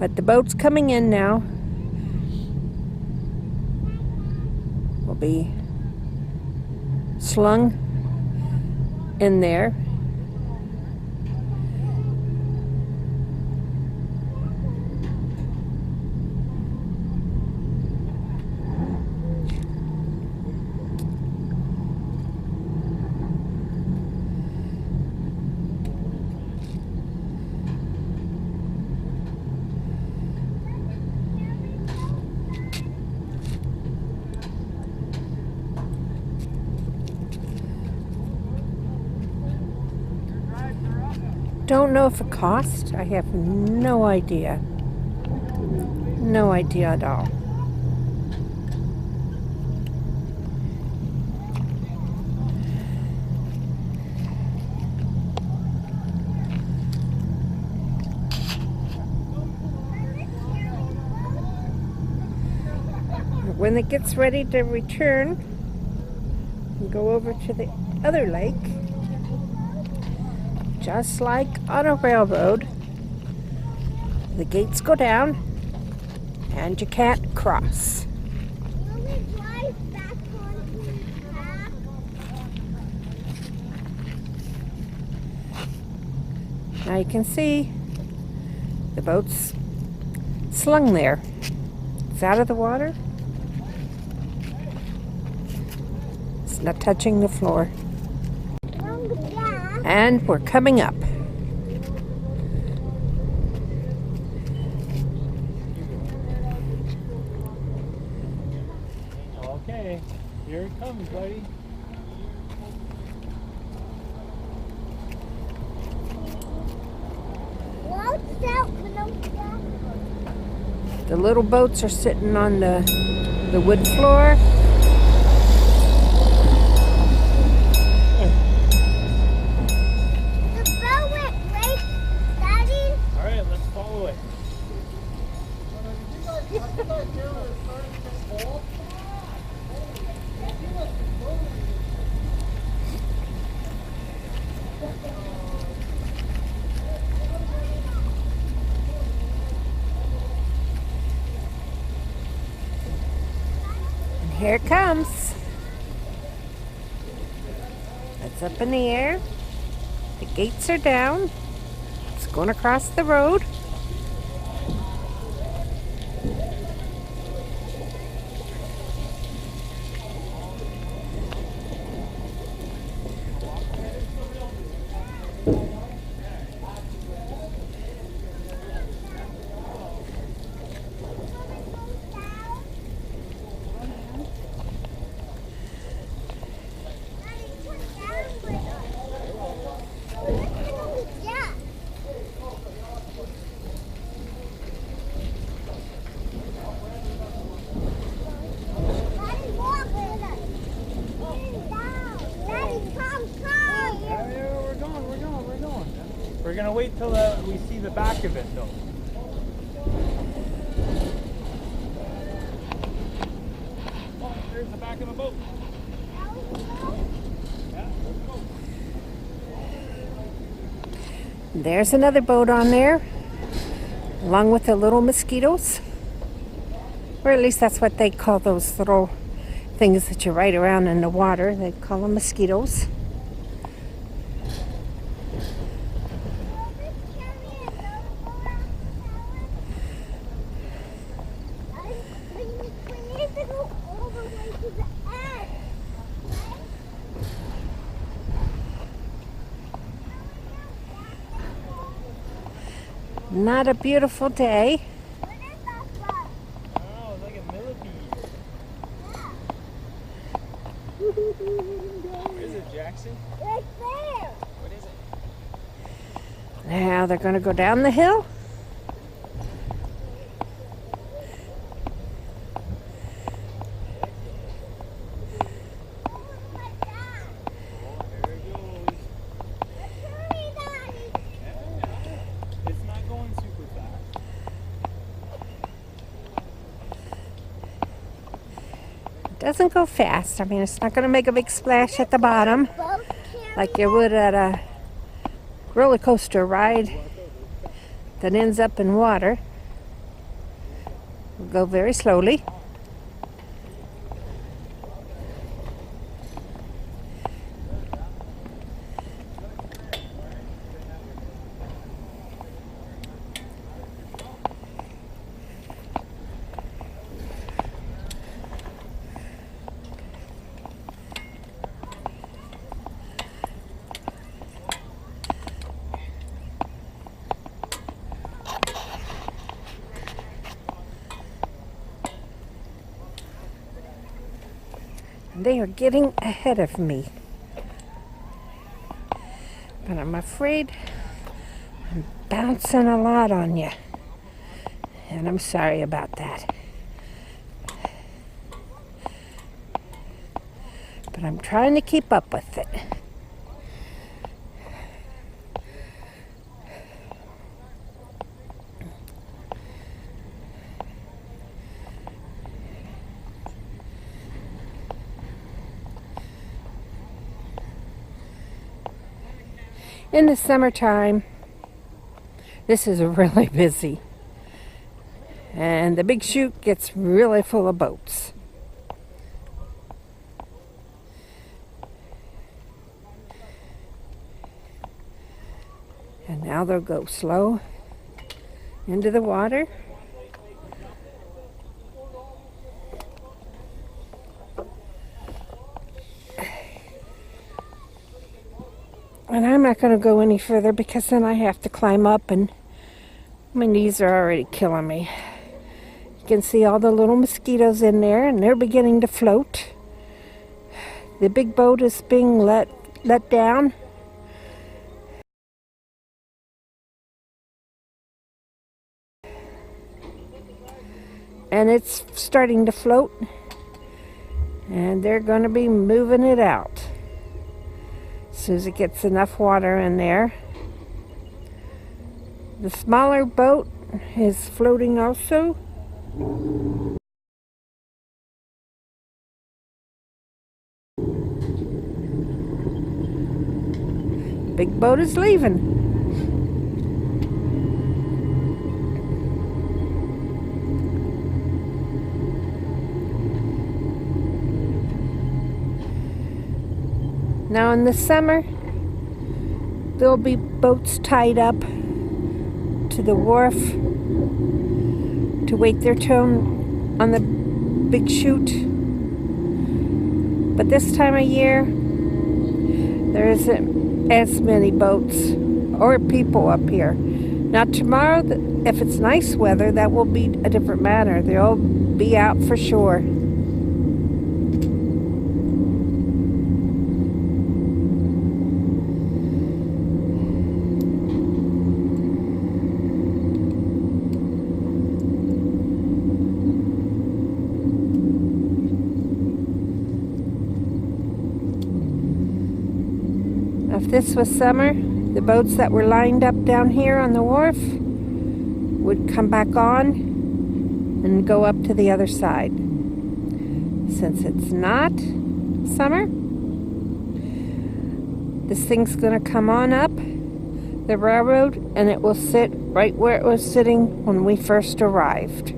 But the boat's coming in now. Will be slung in there. Don't know if it cost. I have no idea. No idea at all. When it gets ready to return, we go over to the other lake. Just like on a railroad, the gates go down and you can't cross. Will we drive back onto the path? Now you can see the boat's slung there. It's out of the water. It's not touching the floor. And we're coming up. Okay, here it comes, buddy. The little boats are sitting on the wood floor. Here it comes. It's up in the air. The gates are down. It's going across the road. We're gonna wait till we see the back of it, though. Oh, there's the back of the boat. Yeah, There's another boat on there, along with the little mosquitoes. Or at least that's what they call those little things that you ride around in the water. They call them mosquitoes. Not a beautiful day. Oh, it's like a millipede. Where is it, Jackson? Right there. What is it? Now they're going to go down the hill. Doesn't go fast. I mean, it's not going to make a big splash at the bottom like you would at a roller coaster ride that ends up in water. We'll go very slowly. They are getting ahead of me. But I'm afraid I'm bouncing a lot on you. And I'm sorry about that. But I'm trying to keep up with it. In the summertime, this is really busy. And the big chute gets really full of boats. And now they'll go slow into the water. And I'm not going to go any further because then I have to climb up and my knees are already killing me. You can see all the little mosquitoes in there and they're beginning to float. The big boat is being let down. And it's starting to float. And they're going to be moving it out as soon as it gets enough water in there. The smaller boat is floating also. Big boat is leaving. Now in the summer, there'll be boats tied up to the wharf to wait their turn on the big chute. But this time of year, there isn't as many boats or people up here. Now tomorrow, if it's nice weather, that will be a different matter. They'll be out for sure. If this was summer, the boats that were lined up down here on the wharf would come back on and go up to the other side. Since it's not summer, this thing's going to come on up the railroad and it will sit right where it was sitting when we first arrived.